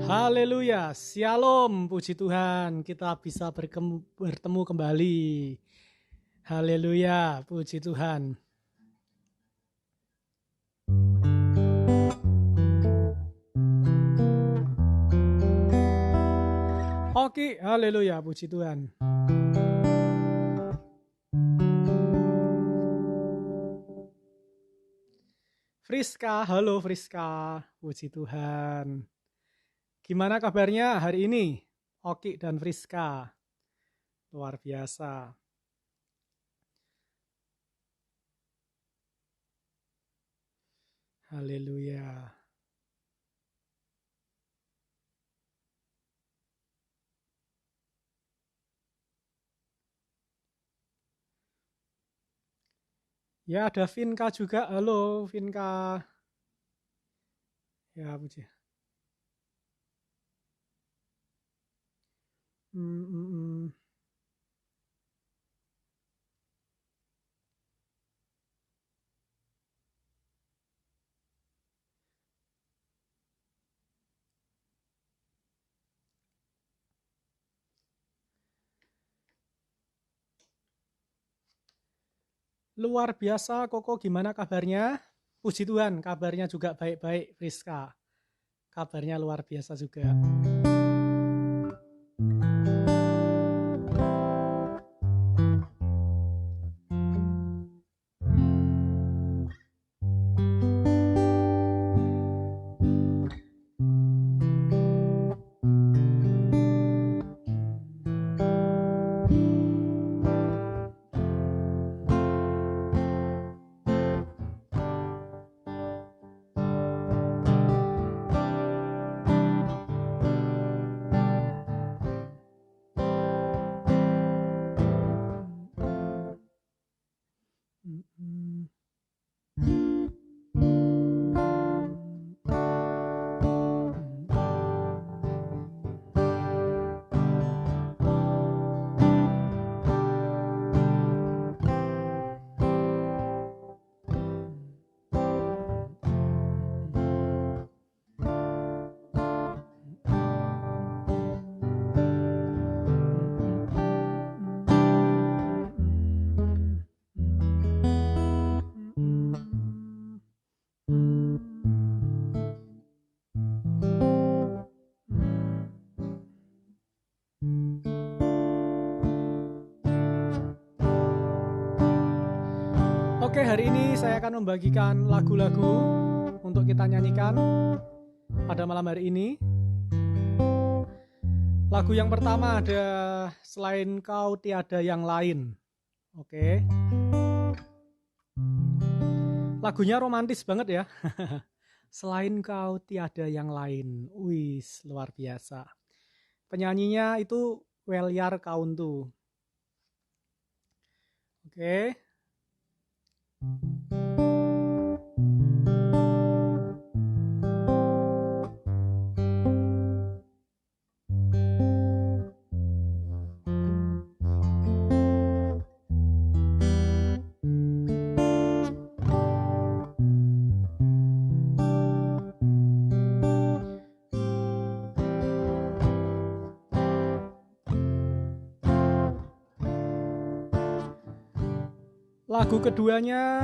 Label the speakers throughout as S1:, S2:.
S1: Haleluya, Shalom, puji Tuhan, kita bisa bertemu kembali. Haleluya, puji Tuhan. Oke, haleluya, puji Tuhan. Friska, halo Friska, puji Tuhan. Gimana kabarnya hari ini, Oki dan Friska? Luar biasa. Haleluya. Ya, ada Vinka juga. Halo, Vinka. Ya, puji. Luar biasa, Koko, gimana kabarnya? Puji Tuhan, kabarnya juga baik-baik, Friska. Kabarnya luar biasa juga. Oke, hari ini saya akan membagikan lagu-lagu untuk kita nyanyikan pada malam hari ini. Lagu yang pertama ada Selain Kau Tiada Yang Lain. Oke. Lagunya romantis banget ya. Selain Kau Tiada Yang Lain. Wis, luar biasa. Penyanyinya itu Welyar Kauntu. Oke. Lagu keduanya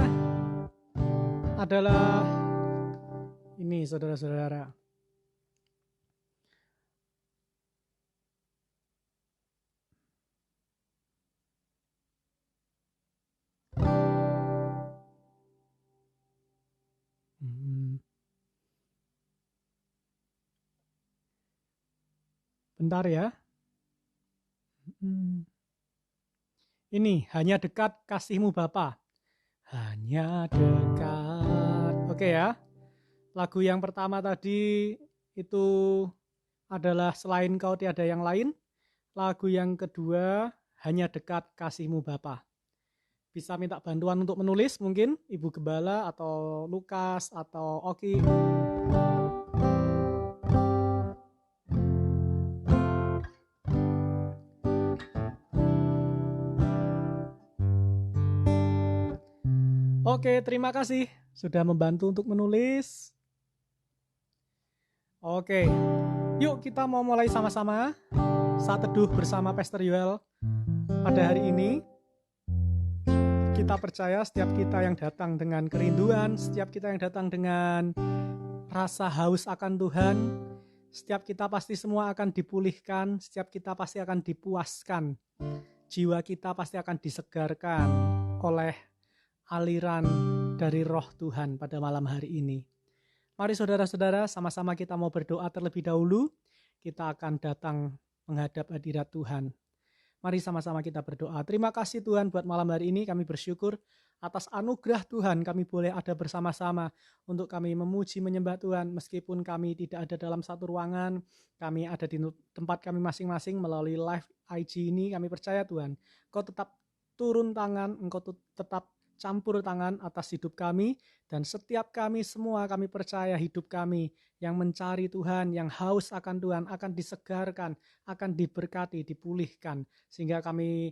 S1: adalah ini, saudara-saudara. Bentar ya. Ini, Hanya Dekat Kasihmu Bapa. Hanya dekat. Oke ya. Lagu yang pertama tadi itu adalah Selain Kau Tiada Yang Lain. Lagu yang kedua, Hanya Dekat Kasihmu Bapa. Bisa minta bantuan untuk menulis mungkin Ibu Gembala atau Lukas atau Oki. Oke, terima kasih sudah membantu untuk menulis. Oke. Yuk kita mau mulai sama-sama saat teduh bersama Pastor Yoel pada hari ini. Kita percaya setiap kita yang datang dengan kerinduan, setiap kita yang datang dengan rasa haus akan Tuhan, setiap kita pasti semua akan dipulihkan, setiap kita pasti akan dipuaskan. Jiwa kita pasti akan disegarkan oleh aliran dari Roh Tuhan pada malam hari ini. Mari saudara-saudara, sama-sama kita mau berdoa terlebih dahulu. Kita akan datang menghadap hadirat Tuhan. Mari sama-sama kita berdoa. Terima kasih Tuhan buat malam hari ini. Kami bersyukur atas anugerah Tuhan. Kami boleh ada bersama-sama untuk kami memuji, menyembah Tuhan. Meskipun kami tidak ada dalam satu ruangan, kami ada di tempat kami masing-masing melalui live IG ini. Kami percaya Tuhan, Engkau tetap turun tangan, Engkau tetap campur tangan atas hidup kami, dan setiap kami semua kami percaya hidup kami yang mencari Tuhan, yang haus akan Tuhan akan disegarkan, akan diberkati, dipulihkan, sehingga kami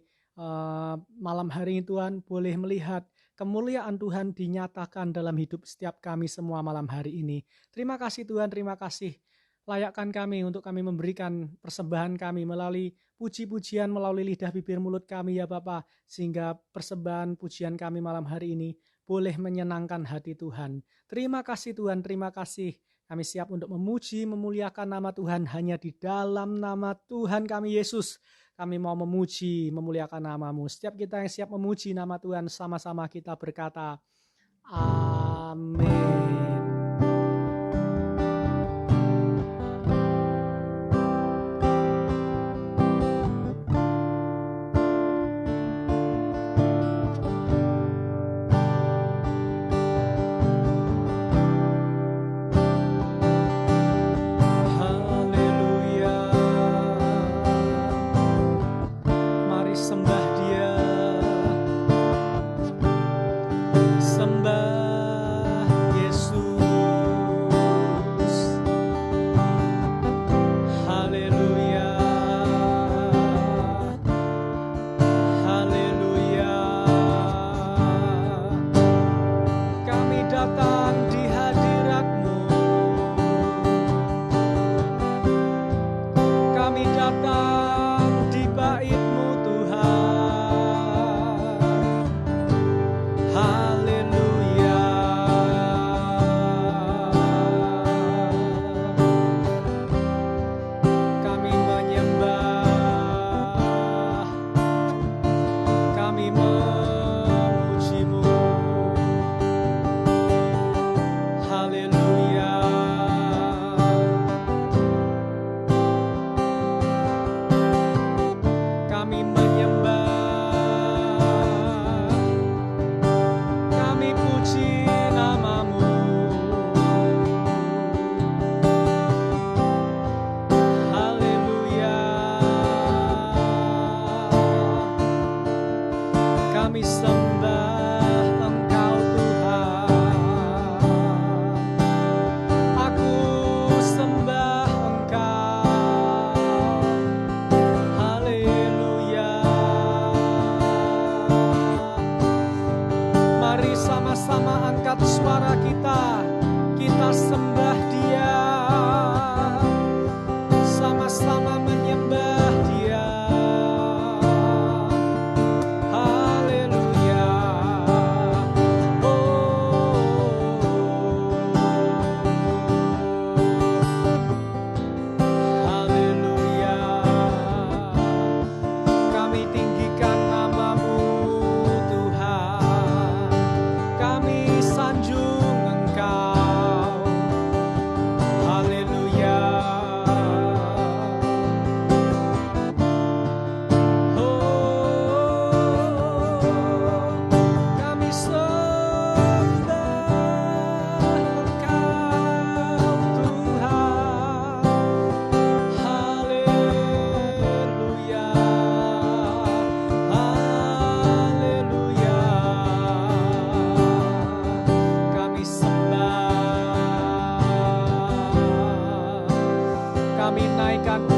S1: malam hari ini Tuhan boleh melihat kemuliaan Tuhan dinyatakan dalam hidup setiap kami semua malam hari ini. Terima kasih Tuhan, terima kasih. Layakkan kami untuk kami memberikan persembahan kami melalui puji-pujian melalui lidah bibir mulut kami ya Bapa, sehingga persembahan pujian kami malam hari ini boleh menyenangkan hati Tuhan. Terima kasih Tuhan, terima kasih. Kami siap untuk memuji, memuliakan nama Tuhan hanya di dalam nama Tuhan kami Yesus. Kami mau memuji, memuliakan nama-Mu. Setiap kita yang siap memuji nama Tuhan, sama-sama kita berkata, amin.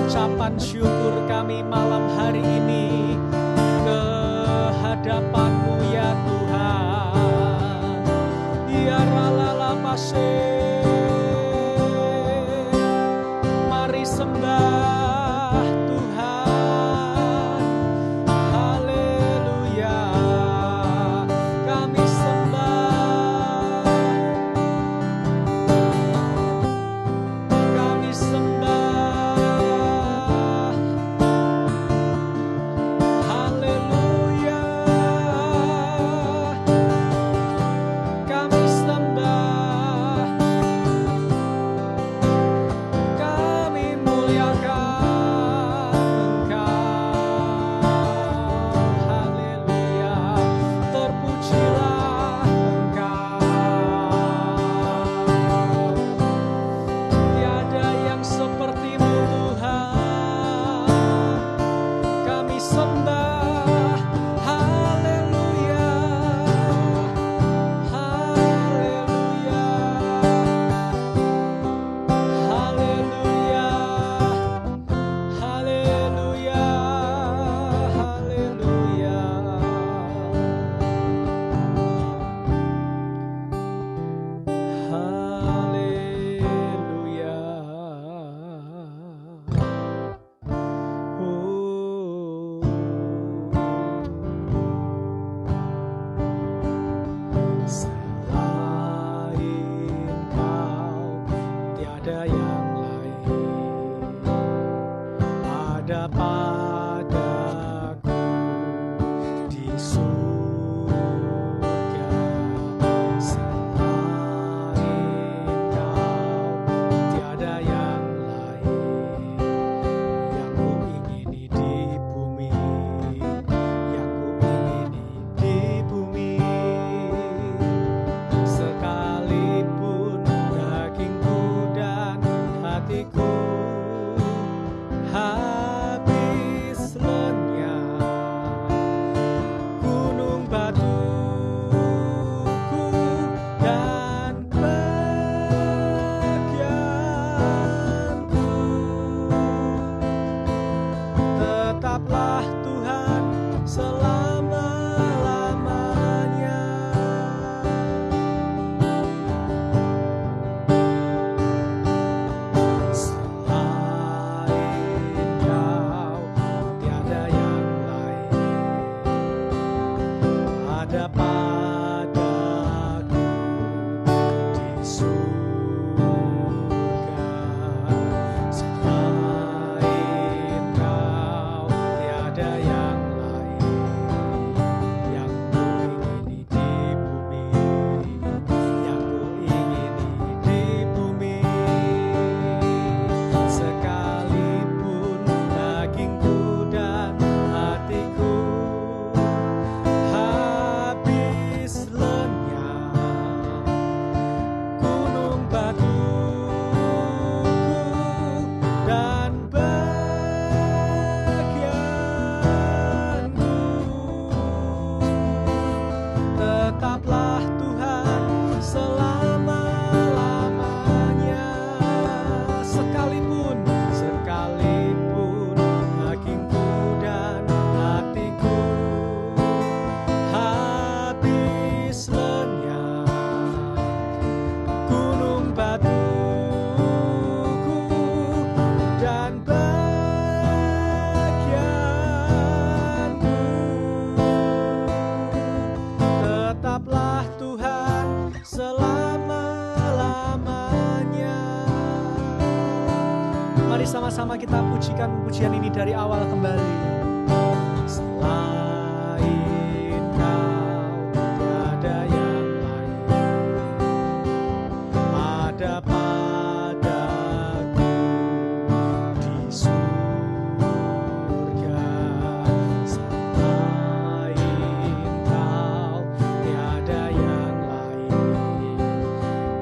S1: ucapan syukur kami malam hari ini ke hadapan-Mu ya Tuhan. Ya ralala pasir, mari Mari sama-sama kita pujikan pujian ini dari awal kembali. Selain Kau tiada yang lain, ada padaku di surga. Selain Kau tiada yang lain,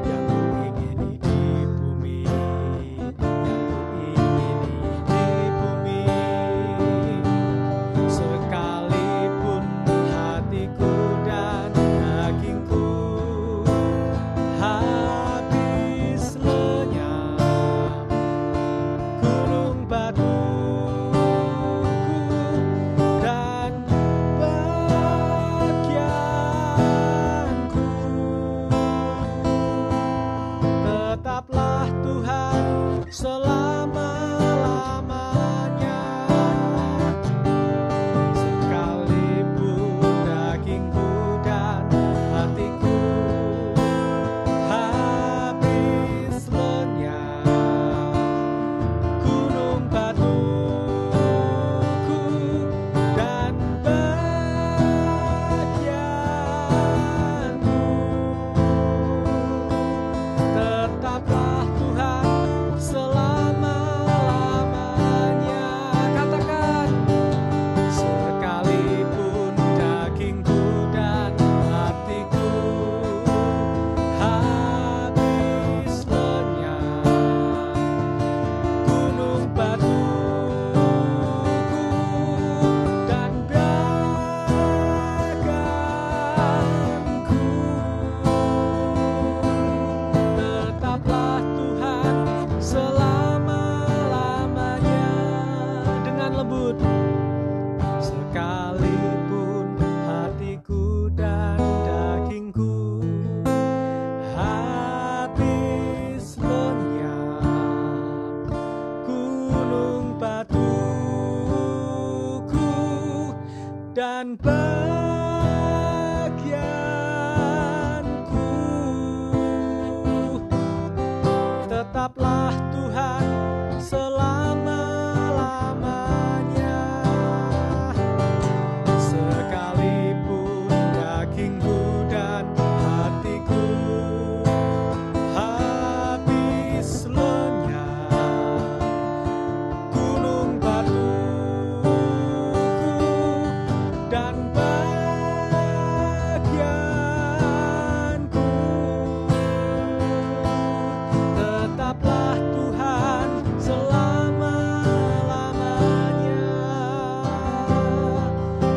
S1: yang ku ingini di bumi, yang ku ingini di bumi. Sekalipun hatiku dan dagingku habis lenyap, gunung batuku dan bagianku, tetaplah Tuhan selama-lamanya. Sekalipun dagingku dan hatiku habis lenyap, gunung batuku dan bagianku, tetaplah Tuhan selama-lamanya. Katakan, sekalipun dagingku dan hatiku habis lenyap, gunung batuku dan bagianku, tetaplah Tuhan selama-lamanya. Dengan lembut, sekalipun hatiku dan dagingku habis lenyap, gunung batuku dan bagianku, tetaplah Tuhan selama-lamanya. Sekalipun dagingku dan hatiku habis lenyap, gunung batuku dan bagianku, tetaplah Tuhan selama-lamanya.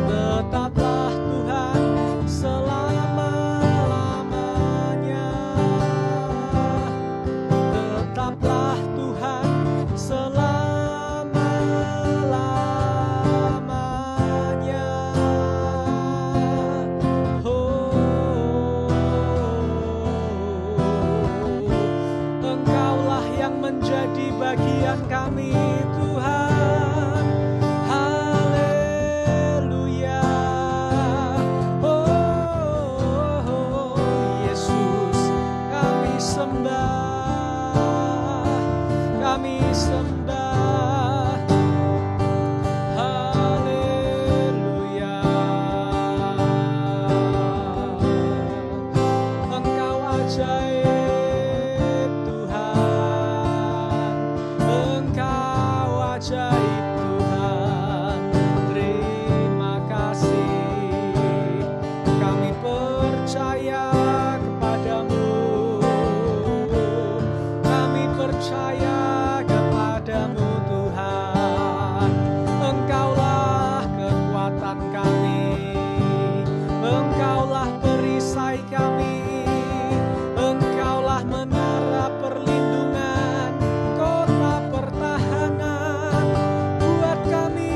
S1: Tetaplah Tuhan selama-lamanya. Tetaplah Tuhan selama-lamanya. Engkaulah yang menjadi bagian kami, Tuhan. Haleluya. Oh, Yesus, kami sembah, kami sembah. Haleluya. Engkau ajaib, Tuhan. Engkau ajaib, Tuhan. Terima kasih, kami percaya kepadamu. Kami percaya kepadamu, Tuhan. Engkaulah kekuatan kami, Engkaulah perisai kami, Engkaulah menara perlindungan, kota pertahanan buat kami,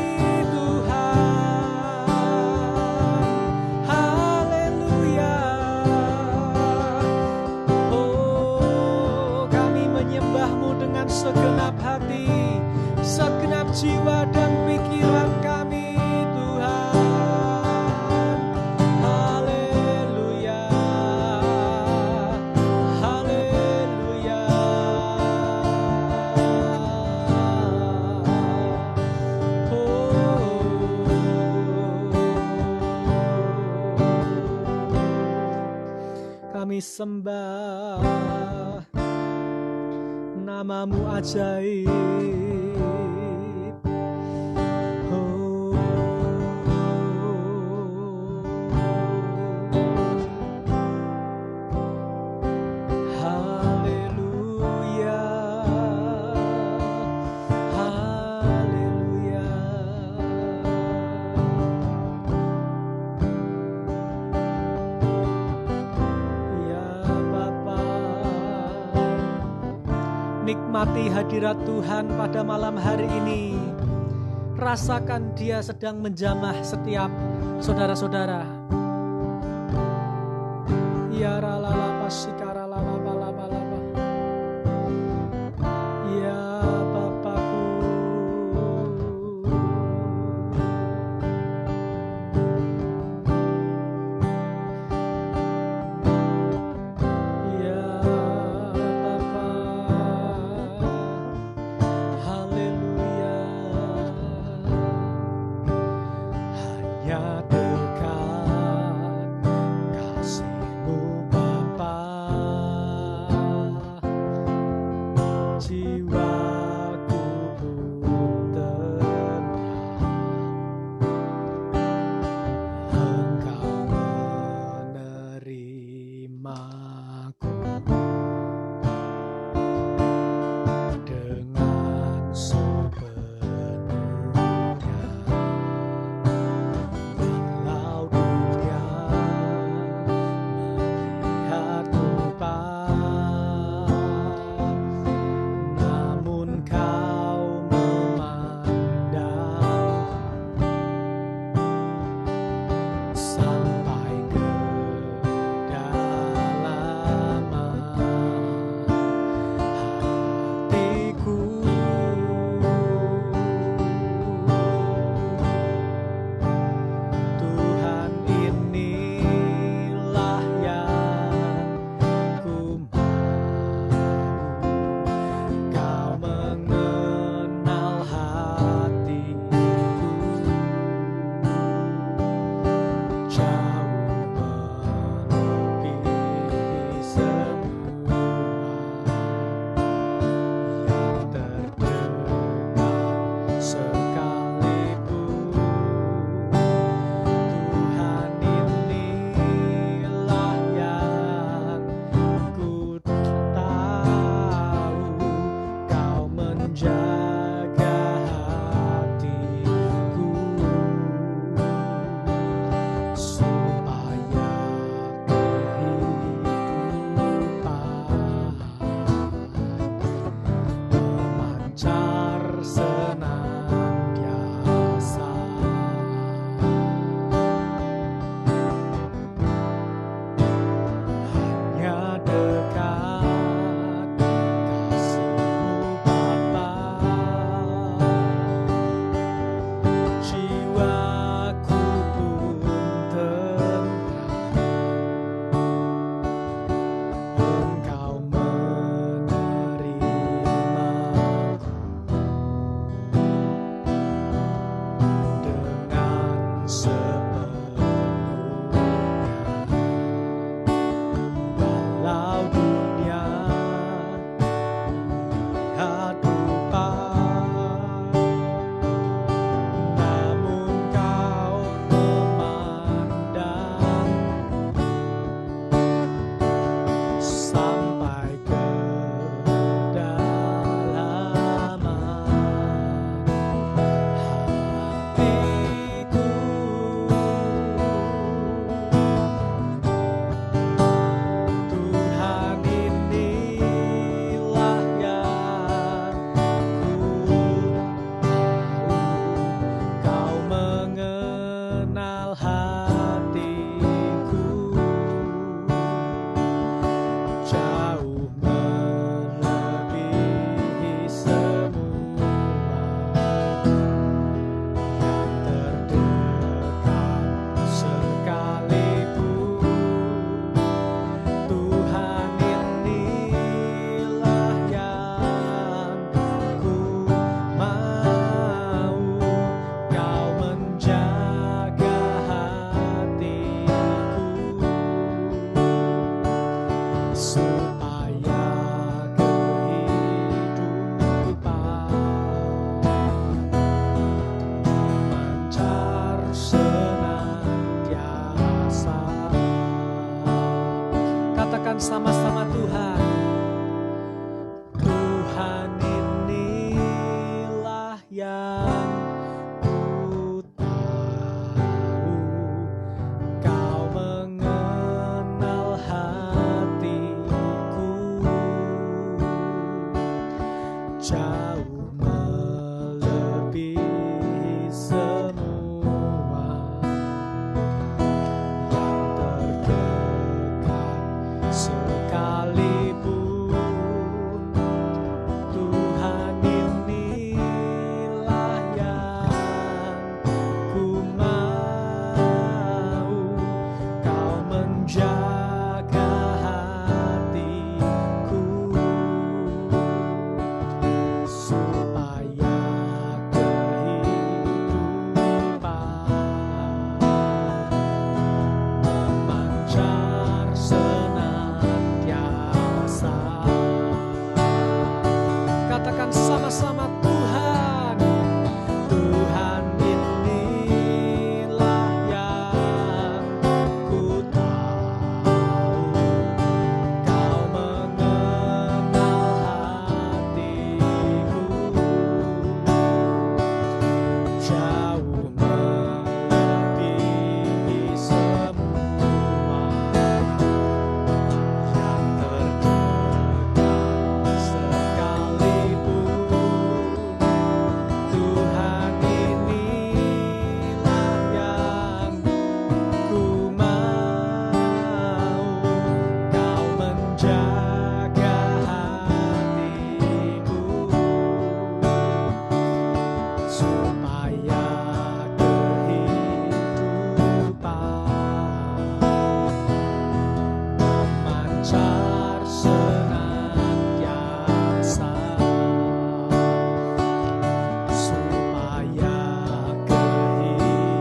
S1: Tuhan. Haleluya. Oh, kami menyembah-Mu dengan segenap hati, segenap jiwa dan pikiran kami, Tuhan. Haleluya. Haleluya. sembah, namamu ajaib. Oh, haleluya, haleluya. Ya Bapa, nikmati hadirat Tuhan pada malam hari ini. Rasakan Dia sedang menjamah setiap saudara-saudara. Ya ralala pasikara lala balaba laba. Ya Bapakku, ya Bapa, haleluya. Hanya dekat kasih-Mu Bapa, yang ku tahu, Kau mengenal hatiku jauh melebihi semua yang terdekat sekalipun. Tuhan, inilah yang ku mau, Kau menjaga hatiku supaya kehidupan memancar senantiasa. Katakan sama-sama, Tuhan, Tuhan, inilah yang ku tahu, Kau mengenal hatiku jauh melebihi semua yang terdekat sekalipun. Tuhan, inilah yang ku mau, Kau menjaga hatiku supaya kehidupan memancar senantiasa, supaya kehidupan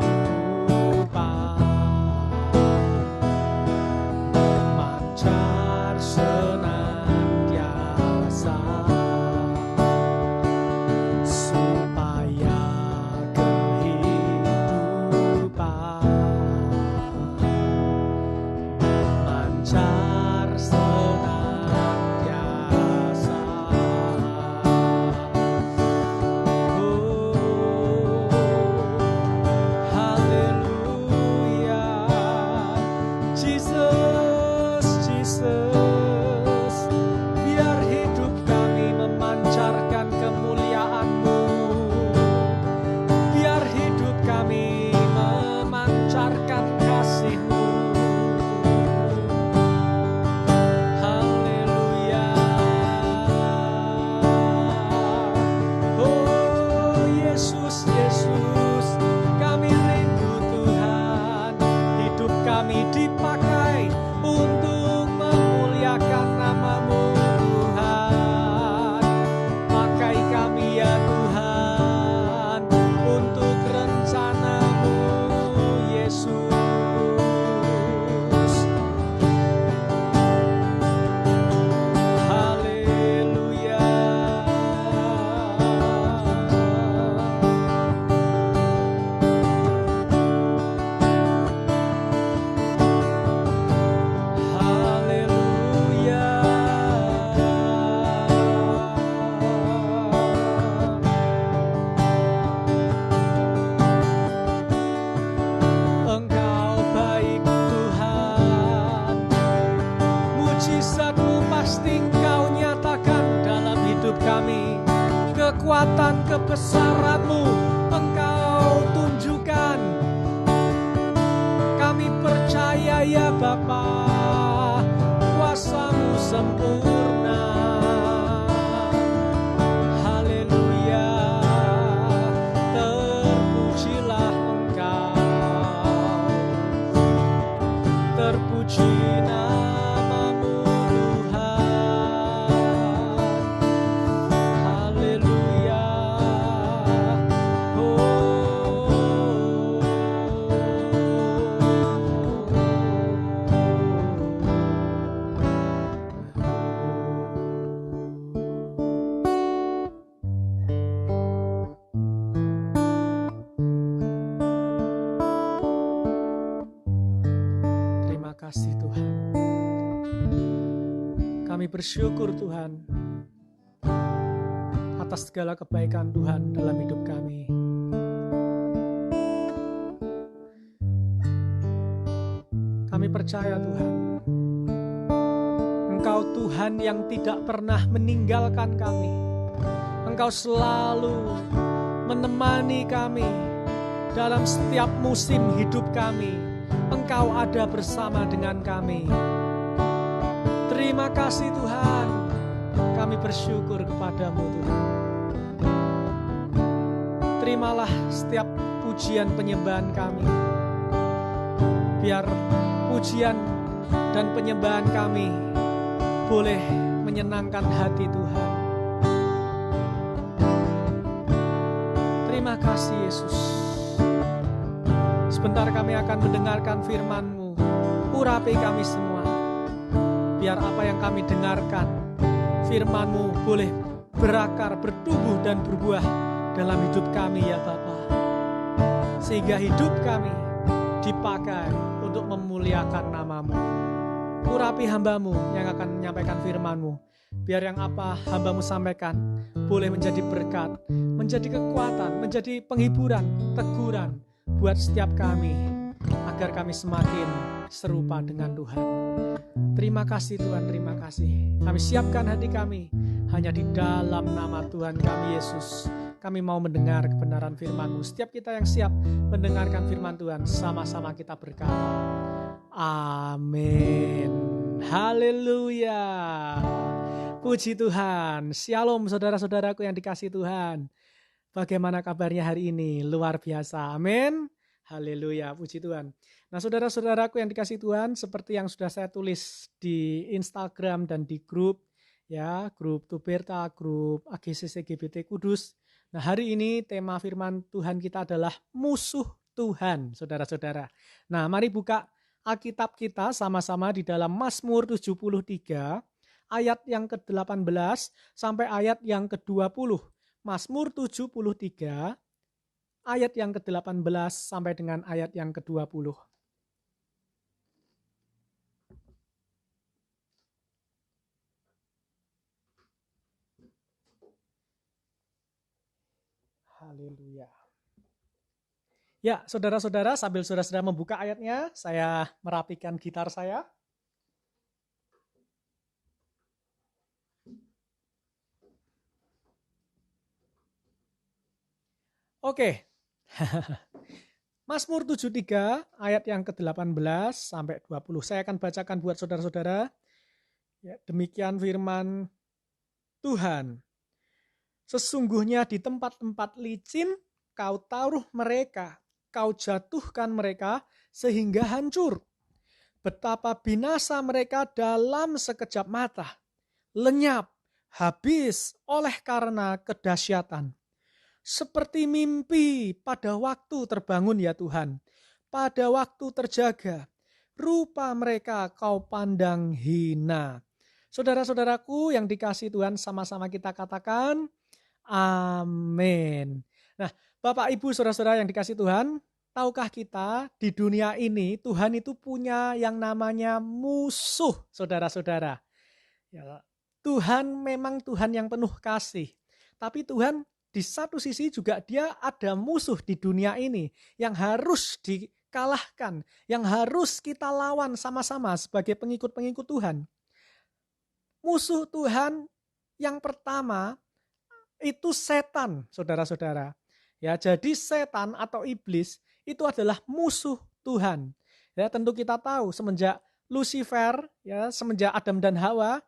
S1: memancar senantiasa, supaya kehidupan memancar senantiasa. Oh, haleluya, Jesus, Jesus, biar hidup kami memancarkan kemuliaan-Mu, biar hidup kami memancarkan kasih-Mu. Haleluya. Oh Yesus, Yesus, kami rindu Tuhan, hidup kami dipakai untuk memuliakan nama-Mu Tuhan. Pakai kami ya Tuhan untuk rencana-Mu Yesus. Haleluya. Haleluya. Engkau baik Tuhan, mujizat-Mu pasti Engkau nyatakan dalam hidup kami. Kekuatan kebesaran-Mu Engkau tunjukkan. Kami percaya ya Bapa, kuasa-Mu sempurna. Haleluya, terpujilah Engkau, terpuji nama-Mu Tuhan. Haleluya. Terima kasih Tuhan. Kami bersyukur Tuhan atas segala kebaikan Tuhan dalam hidup kami. Kami percaya Tuhan, Engkau Tuhan yang tidak pernah meninggalkan kami. Engkau selalu menemani kami dalam setiap musim hidup kami. Engkau ada bersama dengan kami. Terima kasih Tuhan. Kami bersyukur kepadamu Tuhan. Terimalah setiap pujian penyembahan kami. Biar pujian dan penyembahan kami boleh menyenangkan hati Tuhan. Terima kasih Yesus. Sebentar kami akan mendengarkan firman-Mu. Urapi kami semua. Biar apa yang kami dengarkan, firman-Mu boleh berakar, bertumbuh dan berbuah dalam hidup kami ya Bapa. Sehingga hidup kami dipakai untuk memuliakan nama-Mu. Urapi hamba-Mu yang akan menyampaikan firman-Mu. Biar yang apa hamba-Mu sampaikan boleh menjadi berkat, menjadi kekuatan, menjadi penghiburan, teguran buat setiap kami, agar kami semakin serupa dengan Tuhan. Terima kasih Tuhan, terima kasih. Kami siapkan hati kami hanya di dalam nama Tuhan kami Yesus. Kami mau mendengar kebenaran firman-Mu. Setiap kita yang siap mendengarkan firman Tuhan, sama-sama kita berkata, amin. Haleluya. Puji Tuhan. Shalom saudara-saudaraku yang dikasihi Tuhan. Bagaimana kabarnya hari ini? Luar biasa. Amin. Haleluya. Puji Tuhan. Nah saudara-saudaraku yang dikasihi Tuhan, seperti yang sudah saya tulis di Instagram dan di grup, ya, grup Tuberta, grup AGCC GBT Kudus. Nah hari ini tema firman Tuhan kita adalah musuh Tuhan, saudara-saudara. Nah mari buka Alkitab kita sama-sama di dalam Mazmur 73, ayat yang ke-18 sampai ayat yang ke-20. Mazmur 73, ayat yang ke-18 sampai dengan ayat yang ke-20. Haleluya. Ya, saudara-saudara, sambil saudara-saudara membuka ayatnya, saya merapikan gitar saya. Oke. Mazmur 73 ayat yang ke-18 sampai 20. Saya akan bacakan buat saudara-saudara. Ya, demikian firman Tuhan. Sesungguhnya di tempat-tempat licin kau taruh mereka, kau jatuhkan mereka sehingga hancur. Betapa binasa mereka dalam sekejap mata, lenyap, habis oleh karena kedahsyatan. Seperti mimpi pada waktu terbangun ya Tuhan, pada waktu terjaga, rupa mereka kau pandang hina. Saudara-saudaraku yang dikasihi Tuhan, sama-sama kita katakan, amin. Nah, Bapak Ibu saudara-saudara yang dikasihi Tuhan, tahukah kita di dunia ini Tuhan itu punya yang namanya musuh, saudara-saudara. Ya, Tuhan memang Tuhan yang penuh kasih, tapi Tuhan di satu sisi juga dia ada musuh di dunia ini yang harus dikalahkan, yang harus kita lawan sama-sama sebagai pengikut-pengikut Tuhan. Musuh Tuhan yang pertama itu setan, saudara-saudara. Ya, jadi setan atau iblis itu adalah musuh Tuhan. Ya, tentu kita tahu semenjak Lucifer, ya, semenjak Adam dan Hawa,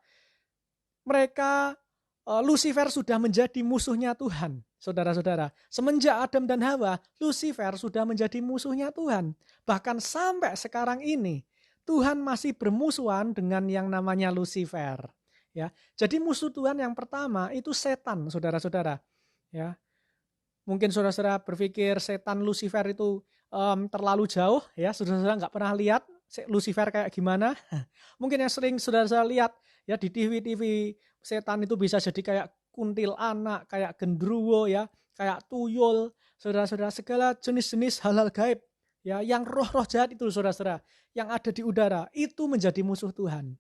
S1: mereka Lucifer sudah menjadi musuhnya Tuhan, saudara-saudara. Semenjak Adam dan Hawa, Lucifer sudah menjadi musuhnya Tuhan. Bahkan sampai sekarang ini, Tuhan masih bermusuhan dengan yang namanya Lucifer. Ya, jadi musuh Tuhan yang pertama itu setan, saudara-saudara. Ya, mungkin saudara-saudara berpikir setan Lucifer itu terlalu jauh, ya, saudara-saudara nggak pernah lihat Lucifer kayak gimana. Mungkin yang sering saudara-saudara lihat ya di TV-TV, setan itu bisa jadi kayak kuntil anak, kayak gendruwo ya, kayak tuyul, saudara-saudara, segala jenis-jenis hal-hal gaib ya, yang roh-roh jahat itu saudara-saudara, yang ada di udara itu menjadi musuh Tuhan.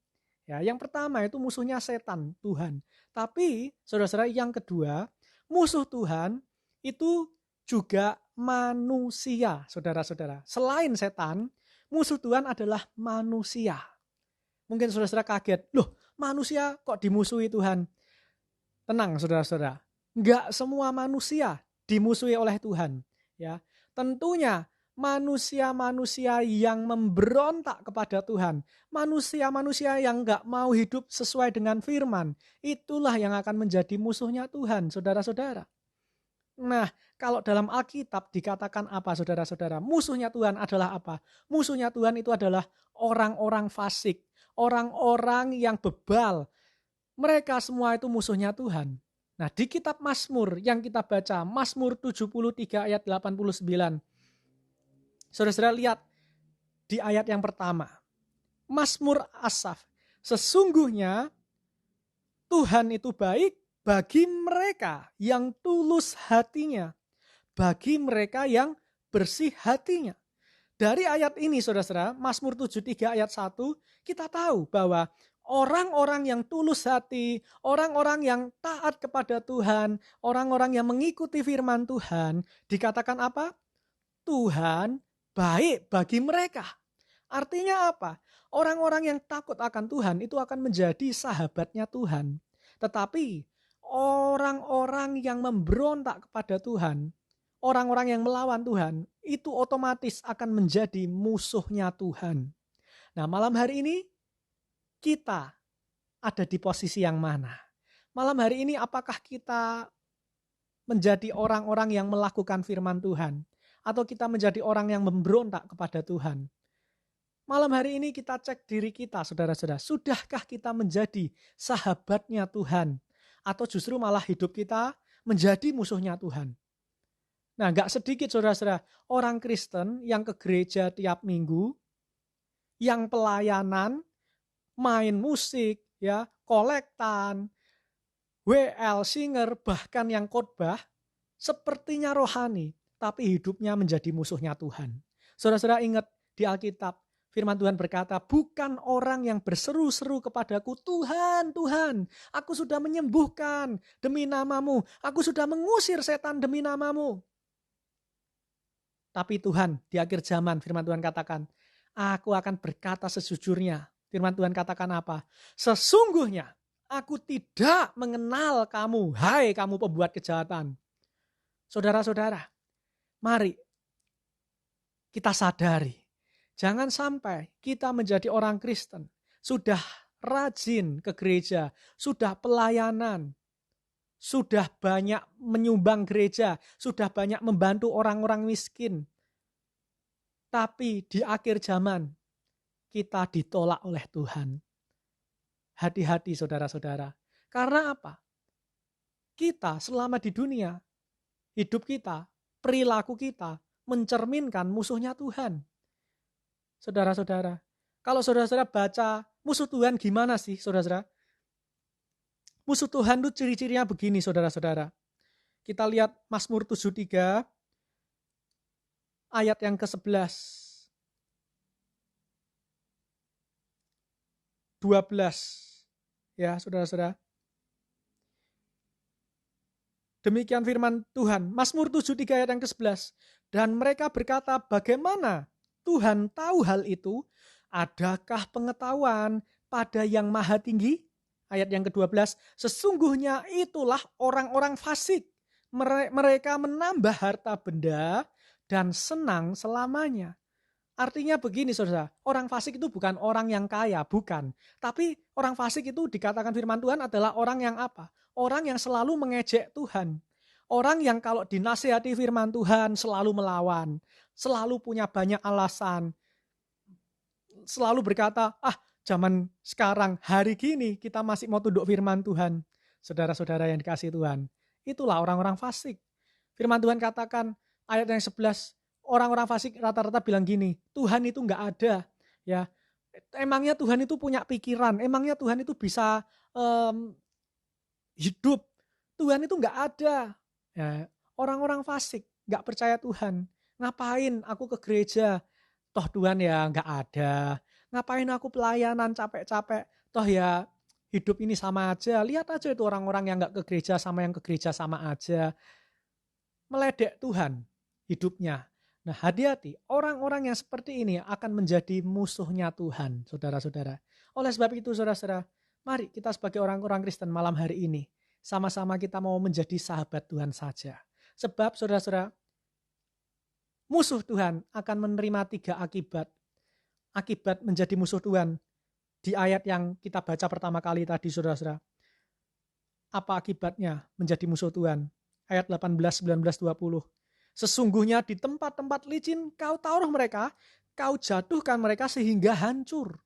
S1: Ya, yang pertama itu musuhnya setan, Tuhan. Tapi saudara-saudara yang kedua, musuh Tuhan itu juga manusia, saudara-saudara. Selain setan, musuh Tuhan adalah manusia. Mungkin saudara-saudara kaget, loh manusia kok dimusuhi Tuhan? Tenang saudara-saudara, enggak semua manusia dimusuhi oleh Tuhan. Ya, tentunya manusia-manusia yang memberontak kepada Tuhan, manusia-manusia yang enggak mau hidup sesuai dengan firman, itulah yang akan menjadi musuhnya Tuhan, saudara-saudara. Nah, kalau dalam Alkitab dikatakan apa, saudara-saudara? Musuhnya Tuhan adalah apa? Musuhnya Tuhan itu adalah orang-orang fasik, orang-orang yang bebal. Mereka semua itu musuhnya Tuhan. Nah, di kitab Mazmur yang kita baca, Mazmur 73 ayat 89. Saudara-saudara lihat di ayat yang pertama. Mazmur Asaf. Sesungguhnya Tuhan itu baik bagi mereka yang tulus hatinya, bagi mereka yang bersih hatinya. Dari ayat ini saudara-saudara, Mazmur 73 ayat 1, kita tahu bahwa orang-orang yang tulus hati, orang-orang yang taat kepada Tuhan, orang-orang yang mengikuti firman Tuhan, dikatakan apa? Tuhan baik bagi mereka. Artinya apa? Orang-orang yang takut akan Tuhan itu akan menjadi sahabatnya Tuhan. Tetapi orang-orang yang memberontak kepada Tuhan, orang-orang yang melawan Tuhan, itu otomatis akan menjadi musuhnya Tuhan. Nah, malam hari ini kita ada di posisi yang mana? Malam hari ini apakah kita menjadi orang-orang yang melakukan firman Tuhan? Atau kita menjadi orang yang memberontak kepada Tuhan? Malam hari ini kita cek diri kita, saudara-saudara. Sudahkah kita menjadi sahabatnya Tuhan? Atau justru malah hidup kita menjadi musuhnya Tuhan? Nah, gak sedikit saudara-saudara orang Kristen yang ke gereja tiap minggu, yang pelayanan, main musik, ya, kolektan, WL, singer, bahkan yang khotbah, sepertinya rohani, tapi hidupnya menjadi musuhnya Tuhan. Saudara-saudara ingat di Alkitab, firman Tuhan berkata, bukan orang yang berseru-seru kepadaku, Tuhan, Tuhan, aku sudah menyembuhkan demi namamu, aku sudah mengusir setan demi namamu. Tapi Tuhan, di akhir zaman firman Tuhan katakan, aku akan berkata sejujurnya. Firman Tuhan katakan apa? Sesungguhnya aku tidak mengenal kamu, hai kamu pembuat kejahatan. Saudara-saudara, mari kita sadari. Jangan sampai kita menjadi orang Kristen, sudah rajin ke gereja, sudah pelayanan, sudah banyak menyumbang gereja, sudah banyak membantu orang-orang miskin. Tapi di akhir zaman, kita ditolak oleh Tuhan. Hati-hati saudara-saudara. Karena apa? Kita selama di dunia, hidup kita, perilaku kita, mencerminkan musuhnya Tuhan. Saudara-saudara, kalau saudara-saudara baca musuh Tuhan gimana sih saudara-saudara? Musuh Tuhan itu ciri-cirinya begini saudara-saudara. Kita lihat Mazmur 73 ayat yang ke-11. 12. Ya saudara-saudara. Demikian firman Tuhan. Mazmur 73 ayat yang ke-11. Dan mereka berkata, bagaimana Tuhan tahu hal itu? Adakah pengetahuan pada yang maha tinggi? Ayat yang ke-12, sesungguhnya itulah orang-orang fasik. Mereka menambah harta benda dan senang selamanya. Artinya begini saudara, orang fasik itu bukan orang yang kaya, bukan. Tapi orang fasik itu dikatakan firman Tuhan adalah orang yang apa? Orang yang selalu mengejek Tuhan. Orang yang kalau dinasihati firman Tuhan selalu melawan. Selalu punya banyak alasan. Selalu berkata, zaman sekarang, hari gini kita masih mau tunduk firman Tuhan. Saudara-saudara yang dikasihi Tuhan. Itulah orang-orang fasik. Firman Tuhan katakan, ayat yang 11, orang-orang fasik rata-rata bilang gini, Tuhan itu enggak ada. Ya, emangnya Tuhan itu punya pikiran, emangnya Tuhan itu bisa hidup. Tuhan itu enggak ada. Ya, orang-orang fasik, enggak percaya Tuhan. Ngapain aku ke gereja? Toh Tuhan ya enggak ada. Ngapain aku pelayanan capek-capek? Toh ya hidup ini sama aja. Lihat aja itu orang-orang yang nggak ke gereja sama yang ke gereja sama aja. Meledek Tuhan hidupnya. Nah, hati-hati, orang-orang yang seperti ini akan menjadi musuhnya Tuhan, saudara-saudara. Oleh sebab itu, saudara-saudara, mari kita sebagai orang-orang Kristen malam hari ini, sama-sama kita mau menjadi sahabat Tuhan saja. Sebab, saudara-saudara, musuh Tuhan akan menerima 3 akibat. Akibat menjadi musuh Tuhan. Di ayat yang kita baca pertama kali tadi, saudara-saudara. Apa akibatnya menjadi musuh Tuhan? Ayat 18, 19, 20. Sesungguhnya di tempat-tempat licin kau taruh mereka, kau jatuhkan mereka sehingga hancur.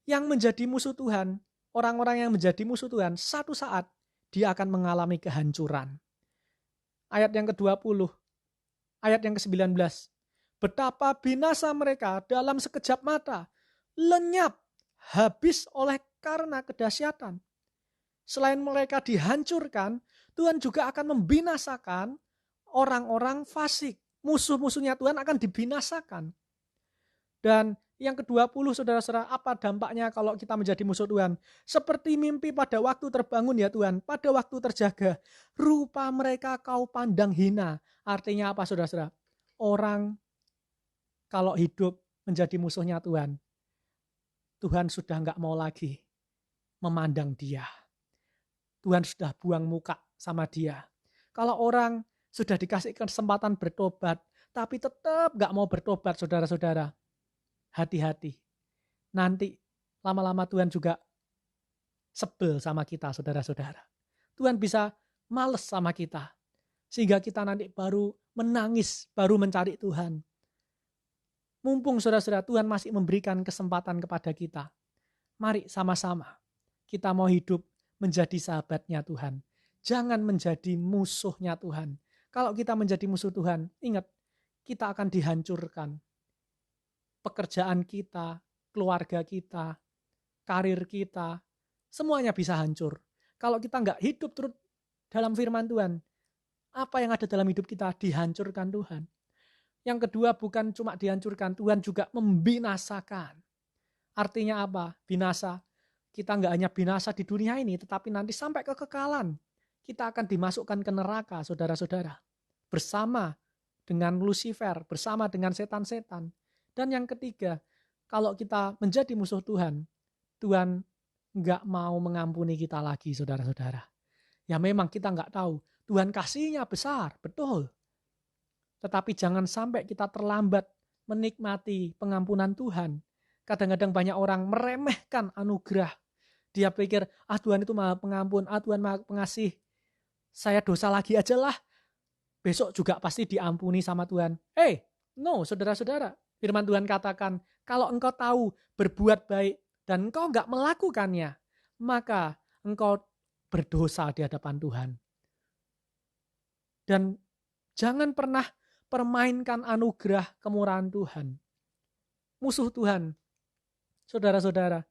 S1: Yang menjadi musuh Tuhan, orang-orang yang menjadi musuh Tuhan, satu saat dia akan mengalami kehancuran. Ayat yang ke-20, ayat yang ke-19. Betapa binasa mereka dalam sekejap mata, lenyap, habis oleh karena kedahsyatan. Selain mereka dihancurkan, Tuhan juga akan membinasakan orang-orang fasik. Musuh-musuhnya Tuhan akan dibinasakan. Dan yang ke-20, saudara-saudara, apa dampaknya kalau kita menjadi musuh Tuhan? Seperti mimpi pada waktu terbangun ya Tuhan, pada waktu terjaga. Rupa mereka kau pandang hina. Artinya apa, saudara-saudara? Orang kalau hidup menjadi musuhnya Tuhan, Tuhan sudah nggak mau lagi memandang dia. Tuhan sudah buang muka sama dia. Kalau orang sudah dikasih kesempatan bertobat, tapi tetap gak mau bertobat, saudara-saudara, hati-hati. Nanti lama-lama Tuhan juga sebel sama kita, saudara-saudara. Tuhan bisa males sama kita. Sehingga kita nanti baru menangis, baru mencari Tuhan. Mumpung saudara-saudara Tuhan masih memberikan kesempatan kepada kita. Mari sama-sama kita mau hidup menjadi sahabatnya Tuhan. Jangan menjadi musuhnya Tuhan. Kalau kita menjadi musuh Tuhan, ingat, kita akan dihancurkan. Pekerjaan kita, keluarga kita, karir kita, semuanya bisa hancur. Kalau kita nggak hidup turut dalam firman Tuhan, apa yang ada dalam hidup kita dihancurkan Tuhan. Yang kedua, bukan cuma dihancurkan, Tuhan juga membinasakan. Artinya apa? Binasa. Kita nggak hanya binasa di dunia ini, tetapi nanti sampai kekekalan. Kita akan dimasukkan ke neraka, saudara-saudara. Bersama dengan Lucifer, bersama dengan setan-setan. Dan yang ketiga, kalau kita menjadi musuh Tuhan, Tuhan nggak mau mengampuni kita lagi, saudara-saudara. Ya memang kita nggak tahu, Tuhan kasihnya besar, betul. Tetapi jangan sampai kita terlambat menikmati pengampunan Tuhan. Kadang-kadang banyak orang meremehkan anugerah. Dia pikir, Tuhan itu maha pengampun, Tuhan maha pengasih. Saya dosa lagi aja lah. Besok juga pasti diampuni sama Tuhan. No, saudara-saudara. Firman Tuhan katakan, kalau engkau tahu berbuat baik dan engkau enggak melakukannya, maka engkau berdosa di hadapan Tuhan. Dan jangan pernah permainkan anugerah kemurahan Tuhan. Musuh Tuhan, saudara-saudara,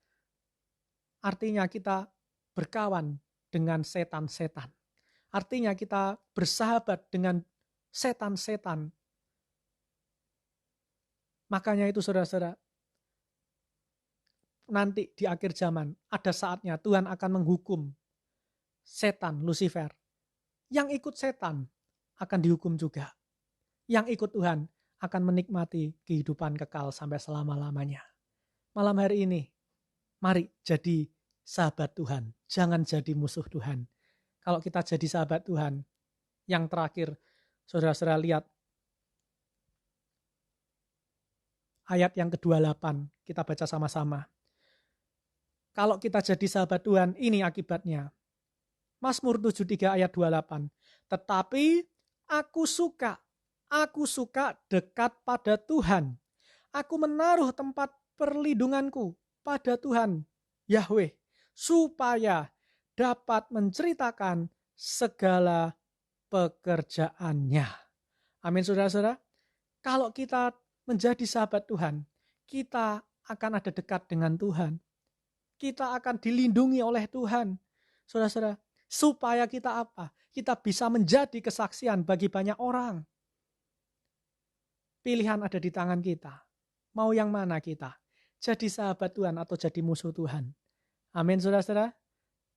S1: artinya kita berkawan dengan setan-setan. Artinya kita bersahabat dengan setan-setan. Makanya itu saudara-saudara, nanti di akhir zaman ada saatnya Tuhan akan menghukum setan, Lucifer. Yang ikut setan akan dihukum juga. Yang ikut Tuhan akan menikmati kehidupan kekal sampai selama-lamanya. Malam hari ini, mari jadi sahabat Tuhan. Jangan jadi musuh Tuhan. Kalau kita jadi sahabat Tuhan, yang terakhir, saudara-saudara lihat ayat yang ke-28, kita baca sama-sama. Kalau kita jadi sahabat Tuhan, ini akibatnya. Mazmur 73 ayat 28. Tetapi aku suka dekat pada Tuhan. Aku menaruh tempat perlindunganku pada Tuhan, Yahweh, supaya dapat menceritakan segala pekerjaannya. Amin, saudara-saudara. Kalau kita menjadi sahabat Tuhan, kita akan ada dekat dengan Tuhan. Kita akan dilindungi oleh Tuhan. Saudara-saudara, supaya kita apa? Kita bisa menjadi kesaksian bagi banyak orang. Pilihan ada di tangan kita. Mau yang mana kita? Jadi sahabat Tuhan atau jadi musuh Tuhan? Amin, saudara-saudara.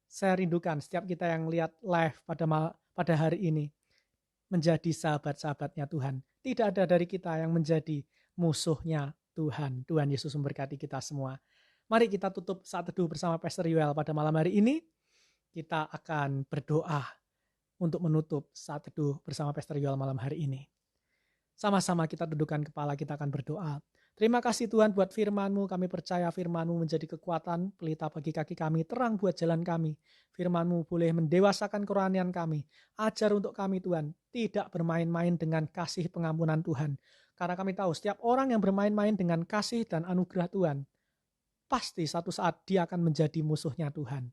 S1: Saya rindukan setiap kita yang lihat live pada hari ini menjadi sahabat-sahabatnya Tuhan. Tidak ada dari kita yang menjadi musuhnya Tuhan. Tuhan Yesus memberkati kita semua. Mari kita tutup saat teduh bersama Pastor Yuel pada malam hari ini. Kita akan berdoa untuk menutup saat teduh bersama Pastor Yuel malam hari ini. Sama-sama kita dudukkan kepala, kita akan berdoa. Terima kasih Tuhan buat firman-Mu, kami percaya firman-Mu menjadi kekuatan, pelita bagi kaki kami, terang buat jalan kami. Firman-Mu boleh mendewasakan kerohanian kami. Ajar untuk kami Tuhan, tidak bermain-main dengan kasih pengampunan Tuhan. Karena kami tahu setiap orang yang bermain-main dengan kasih dan anugerah Tuhan, pasti satu saat dia akan menjadi musuhnya Tuhan.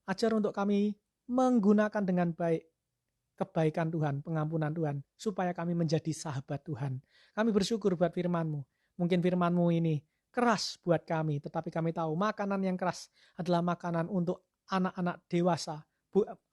S1: Ajar untuk kami menggunakan dengan baik kebaikan Tuhan, pengampunan Tuhan, supaya kami menjadi sahabat Tuhan. Kami bersyukur buat firman-Mu. Mungkin firman-Mu ini keras buat kami, tetapi kami tahu makanan yang keras adalah makanan untuk anak-anak dewasa,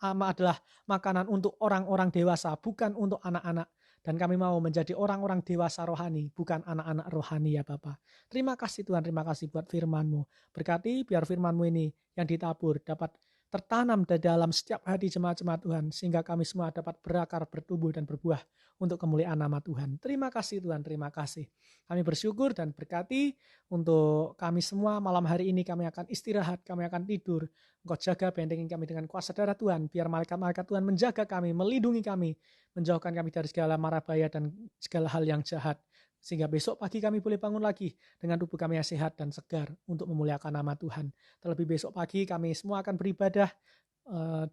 S1: adalah makanan untuk orang-orang dewasa, bukan untuk anak-anak. Dan kami mau menjadi orang-orang dewasa rohani, bukan anak-anak rohani ya Bapa. Terima kasih Tuhan, terima kasih buat firman-Mu. Berkati biar firman-Mu ini yang ditabur dapat tertanam di dalam setiap hati jemaat-jemaat Tuhan, sehingga kami semua dapat berakar, bertumbuh, dan berbuah untuk kemuliaan nama Tuhan. Terima kasih Tuhan, terima kasih. Kami bersyukur dan berkati untuk kami semua malam hari ini. Kami akan istirahat, kami akan tidur. Engkau jaga bentengin kami dengan kuasa darah Tuhan, biar malaikat-malaikat Tuhan menjaga kami, melindungi kami, menjauhkan kami dari segala mara bahaya dan segala hal yang jahat. Sehingga besok pagi kami boleh bangun lagi dengan tubuh kami yang sehat dan segar untuk memuliakan nama Tuhan. Terlebih besok pagi kami semua akan beribadah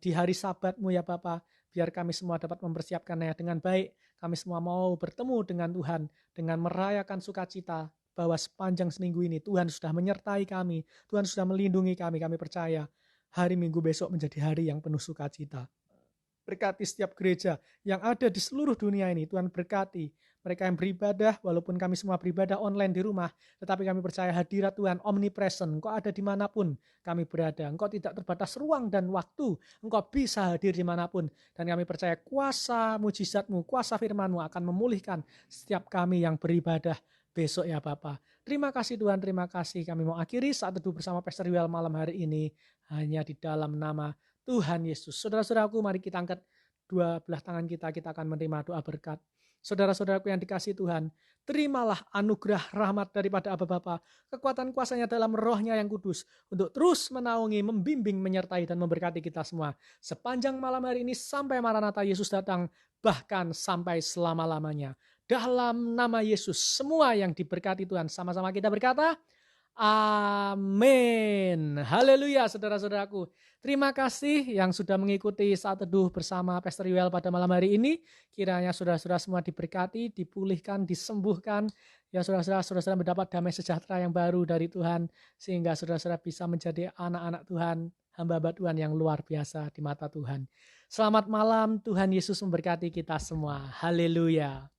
S1: di hari Sabat-Mu ya Bapa. Biar kami semua dapat mempersiapkannya dengan baik. Kami semua mau bertemu dengan Tuhan dengan merayakan sukacita bahwa sepanjang seminggu ini Tuhan sudah menyertai kami. Tuhan sudah melindungi kami. Kami percaya hari Minggu besok menjadi hari yang penuh sukacita. Berkati setiap gereja yang ada di seluruh dunia ini. Tuhan berkati mereka yang beribadah, walaupun kami semua beribadah online di rumah, tetapi kami percaya hadirat Tuhan omnipresent. Engkau ada dimanapun kami berada. Engkau tidak terbatas ruang dan waktu. Engkau bisa hadir dimanapun. Dan kami percaya kuasa mujizat-Mu, kuasa firman-Mu akan memulihkan setiap kami yang beribadah besok ya Bapa. Terima kasih Tuhan, terima kasih. Kami mau akhiri saat teduh bersama Pastor Yuel malam hari ini hanya di dalam nama Tuhan Yesus. Saudara-saudaraku, mari kita angkat dua belah tangan kita akan menerima doa berkat. Saudara-saudaraku yang dikasihi Tuhan, terimalah anugerah rahmat daripada Aba Bapa, kekuatan kuasanya dalam rohnya yang kudus, untuk terus menaungi, membimbing, menyertai, dan memberkati kita semua. Sepanjang malam hari ini sampai Maranatha Yesus datang, bahkan sampai selama-lamanya. Dalam nama Yesus, semua yang diberkati Tuhan, sama-sama kita berkata, amin. Haleluya saudara-saudaraku. Terima kasih yang sudah mengikuti saat teduh bersama Pastor Yuel pada malam hari ini. Kiranya saudara-saudara semua diberkati, dipulihkan, disembuhkan. Ya saudara-saudara mendapat damai sejahtera yang baru dari Tuhan. Sehingga saudara-saudara bisa menjadi anak-anak Tuhan, hamba-hamba Tuhan yang luar biasa di mata Tuhan. Selamat malam, Tuhan Yesus memberkati kita semua. Haleluya.